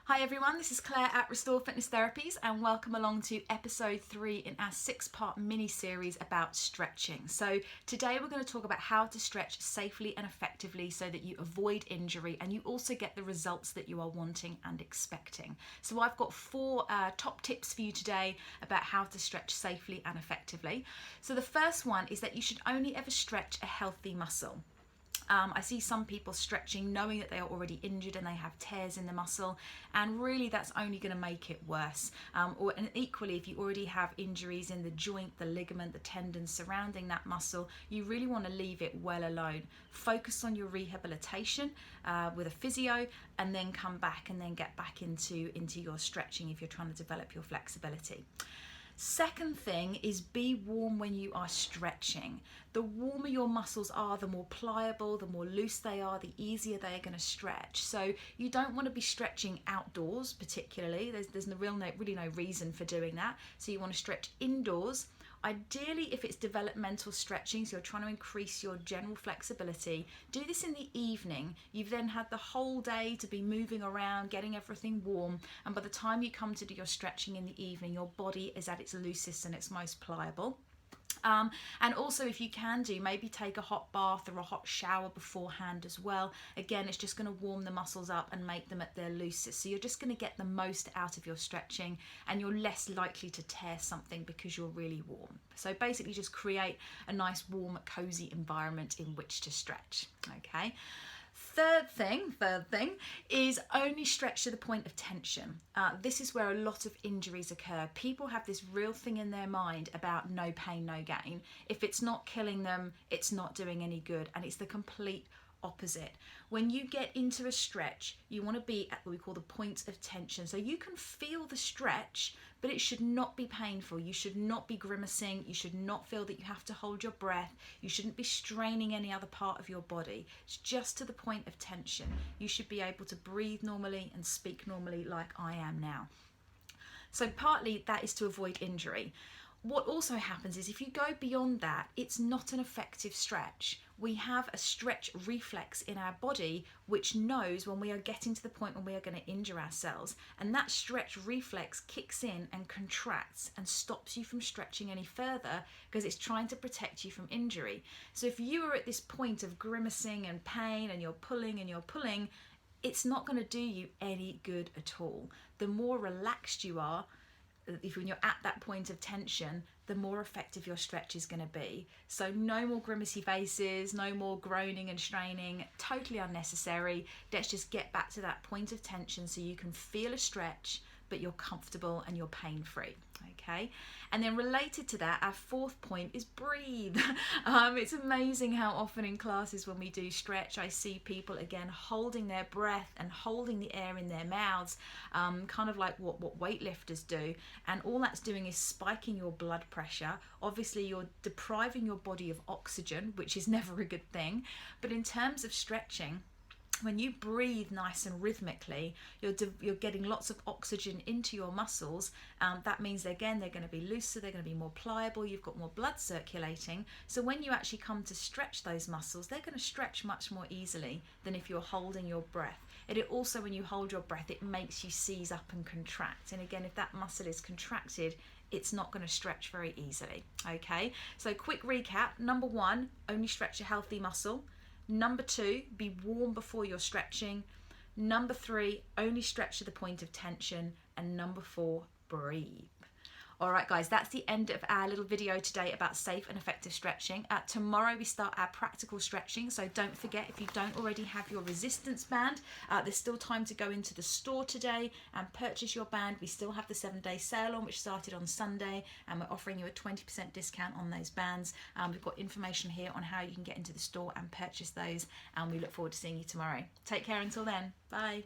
Hi everyone, this is Claire at Restore Fitness Therapies and welcome along to episode 3 in our 6-part mini-series about stretching. So today we're going to talk about how to stretch safely and effectively so that you avoid injury and you also get the results that you are wanting and expecting. So I've got 4 top tips for you today about how to stretch safely and effectively. So the first one is that you should only ever stretch a healthy muscle. I see some people stretching knowing that they are already injured and they have tears in the muscle, and really that's only going to make it worse. And equally, if you already have injuries in the joint, the ligament, the tendons surrounding that muscle, you really want to leave it well alone. Focus on your rehabilitation with a physio, and then come back and then get back into your stretching if you're trying to develop your flexibility. Second thing is be warm when you are stretching. The warmer your muscles are, the more pliable, the more loose they are, the easier they are going to stretch. So you don't want to be stretching outdoors particularly. There's really no reason for doing that. So you want to stretch indoors. Ideally, if it's developmental stretching, so you're trying to increase your general flexibility, do this in the evening. You've then had the whole day to be moving around, getting everything warm, and by the time you come to do your stretching in the evening, your body is at its loosest and its most pliable. And also, if you can do, maybe take a hot bath or a hot shower beforehand as well. Again, it's just going to warm the muscles up and make them at their loosest. So you're just going to get the most out of your stretching and you're less likely to tear something because you're really warm. So basically just create a nice warm, cozy environment in which to stretch, okay? Third thing is only stretch to the point of tension. This is where a lot of injuries occur. People have this real thing in their mind about no pain, no gain. If it's not killing them, it's not doing any good, and it's the complete opposite. When you get into a stretch, you want to be at what we call the point of tension. So you can feel the stretch, but it should not be painful. You should not be grimacing. You should not feel that you have to hold your breath. You shouldn't be straining any other part of your body. It's just to the point of tension. You should be able to breathe normally and speak normally like I am now. So partly that is to avoid injury. What also happens is if you go beyond that, it's not an effective stretch. We have a stretch reflex in our body which knows when we are getting to the point when we are going to injure ourselves, and that stretch reflex kicks in and contracts and stops you from stretching any further because it's trying to protect you from injury. So if you are at this point of grimacing and pain and you're pulling, it's not going to do you any good at all. The more relaxed you are, when you're at that point of tension, the more effective your stretch is going to be. So no more grimacy faces, no more groaning and straining, totally unnecessary. Let's just get back to that point of tension so you can feel a stretch, but you're comfortable and you're pain-free, okay? And then related to that, our fourth point is breathe. It's amazing how often in classes when we do stretch, I see people again holding their breath and holding the air in their mouths, kind of like what weightlifters do. And all that's doing is spiking your blood pressure. Obviously, you're depriving your body of oxygen, which is never a good thing. But in terms of stretching, when you breathe nice and rhythmically, you're getting lots of oxygen into your muscles. That means they're going to be looser, they're going to be more pliable, you've got more blood circulating. So when you actually come to stretch those muscles, they're going to stretch much more easily than if you're holding your breath. And it also, when you hold your breath, it makes you seize up and contract. And again, if that muscle is contracted, it's not going to stretch very easily. Okay, so quick recap. Number 1, only stretch a healthy muscle. Number 2, be warm before you're stretching. Number 3, only stretch to the point of tension. And number 4, breathe. All right, guys, that's the end of our little video today about safe and effective stretching. Tomorrow we start our practical stretching, so don't forget, if you don't already have your resistance band, there's still time to go into the store today and purchase your band. We still have the 7-day sale on, which started on Sunday, and we're offering you a 20% discount on those bands. We've got information here on how you can get into the store and purchase those, and we look forward to seeing you tomorrow. Take care until then. Bye.